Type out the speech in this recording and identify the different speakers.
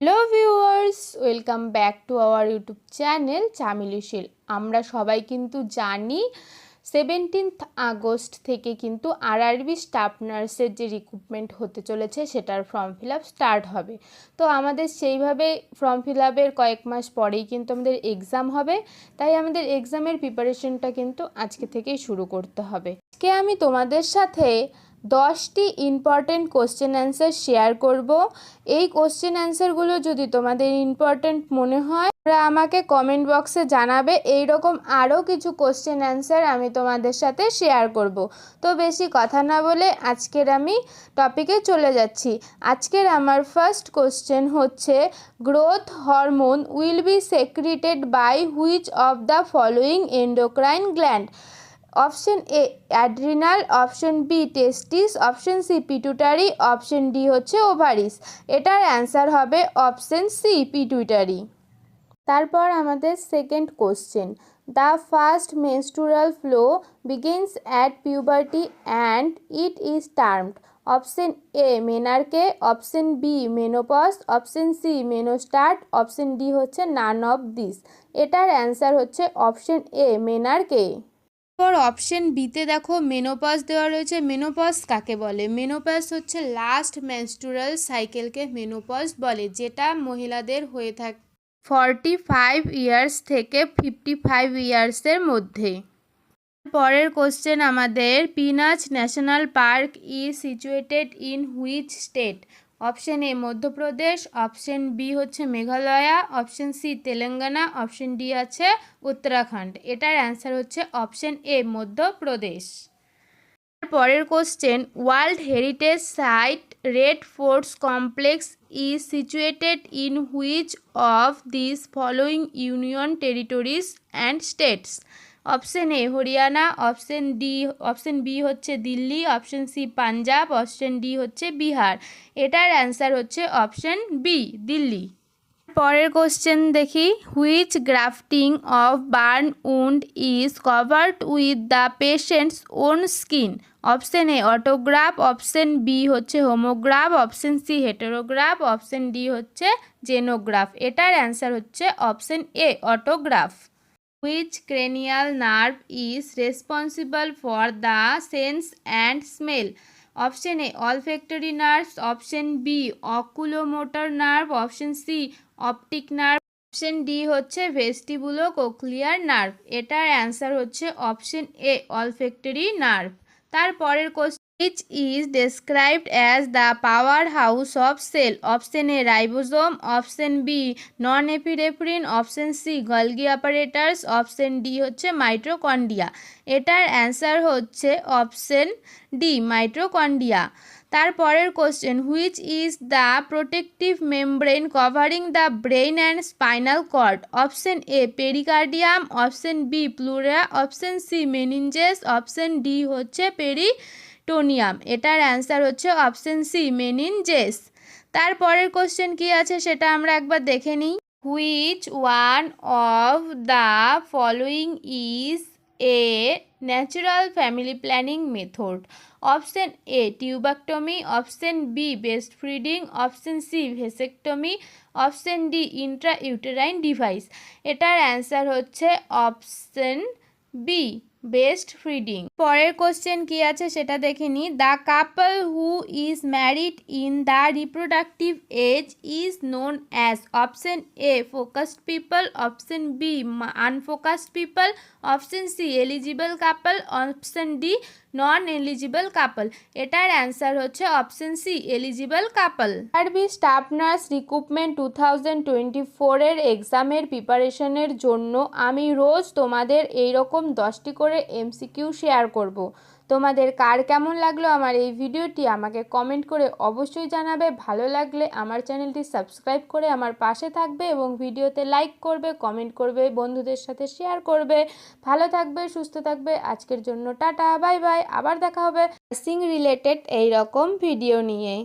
Speaker 1: Hello viewers, welcome back to our YouTube channel চামিলিশিল। আমরা সবাই কিন্তু জানি 17 আগস্ট থেকে কিন্তু আরআরবি স্টাফ নার্সের যে রিক্রুটমেন্ট হতে চলেছে সেটার ফর্ম ফিল আপ স্টার্ট হবে। তো আমাদের সেইভাবে ফর্ম ফিল আপের কয়েক মাস পরেই কিন্তু আমাদের এক্সাম হবে, তাই আমাদের এক্সামের প্রিপারেশনটা কিন্তু আজকে থেকেই শুরু করতে হবে। আজকে আমি তোমাদের সাথে 10টি ইম্পর্টেন্ট কোশ্চেন অ্যান্সার শেয়ার করব। এই কোশ্চেন অ্যান্সারগুলো যদি তোমাদের ইম্পর্টেন্ট মনে হয় তোমরা আমাকে কমেন্ট বক্সে জানাবে। এইরকম আরও কিছু কোশ্চেন অ্যান্সার আমি তোমাদের সাথে শেয়ার করব। তো বেশি কথা না বলে আজকের আমি টপিকে চলে যাচ্ছি। আজকের আমার ফার্স্ট কোশ্চেন হচ্ছে, growth hormone will be secreted by which of the following endocrine gland? Option A adrenal, option B testis, option C pituitary, option D হচ্ছে ওভারিস। এটার অ্যান্সার হবে অপশন সি পিটুইটারি। তারপর আমাদের second question, the first menstrual flow begins at puberty and it is termed. Option A menarche, option B menopause, option C menostart, option D হচ্ছে none of this. এটার answer হচ্ছে option A menarche. Option বিতে দেখো menopause দেওয়া রয়েছে। Menopause কাকে বলে? Menopause হচ্ছে লাস্ট মেনস্ট্রুয়াল সাইকেলকে মেনোপজ বলে, যেটা মহিলাদের হয়ে থাকে 45 ইয়ার্স থেকে 55 ইয়ার্সের মধ্যে। পরের কোশ্চেন আমাদের, Pench national park is situated in which state? Option A Madhya Pradesh, option B হচ্ছে Meghalaya, option C Telangana, option D আছে উত্তরাখণ্ড। এটার অ্যান্সার হচ্ছে অপশন এ মধ্যপ্রদেশ। পরের question, world heritage site Red Fort complex is situated in which of this following union territories and states? Option A Haryana, option B হচ্ছে Delhi, option C Punjab, option D হচ্ছে বিহার। এটার answer হচ্ছে option B Delhi. পরের question দেখি, which grafting of burn wound is covered with the patient's own skin? Option A autograph, option B হচ্ছে homograph, option C heterograph, option D হচ্ছে xenograph. এটার answer হচ্ছে option A autograph. Which cranial nerve is responsible for the sense and smell? Option A olfactory nerve, option B oculomotor nerve, option C optic nerve, option D হচ্ছে vestibulocochlear nerve. এটার answer হচ্ছে option A olfactory nerve. তারপরের question, which is described as the powerhouse of cell? Option A ribosome, option B non epinephrine, option C Golgi apparatus, option D হচ্ছে mitochondria. এটার answer হচ্ছে option D mitochondria. তারপরের question, which is the protective membrane covering the brain and spinal cord? Option A pericardium, option B pleura, option C meninges, option D হচ্ছে peritoneum. এটার answer হচ্ছে option C meninges. তারপরের question কি আছে সেটা আমরা একবার দেখে নিই। Which one of the following is a natural family planning method? Option A tubectomy, option B breast feeding, option C vasectomy, option D intrauterine device. এটার অ্যান্সার হচ্ছে অপশন বি বেস্ট ফিডিং। পরের কোশ্চেন কি আছে সেটা দেখে নিই। The couple who is married in the reproductive age is known as? Option A focused people, option B unfocused people, option C eligible couple, option D non eligible কাপল। এটার answer হচ্ছে option C eligible কাপল। RB staff nurse recruitment 2024 এর এক্সামের প্রিপারেশনের জন্য আমি রোজ তোমাদের এইরকম 10টি করে এমসিকিউ শেয়ার করব। তোমাদের কার কেমন লাগলো আমার এই ভিডিওটি আমাকে কমেন্ট করে অবশ্যই জানাবে। ভালো লাগলে আমার চ্যানেলটি সাবস্ক্রাইব করে আমার পাশে থাকবে এবং ভিডিওতে লাইক করবে, কমেন্ট করবে, বন্ধুদের সাথে শেয়ার করবে। ভালো থাকবে, সুস্থ থাকবে। আজকের জন্য টাটা, বাই বাই। আবার দেখা হবে নার্সিং রিলেটেড এইরকম ভিডিও নিয়ে।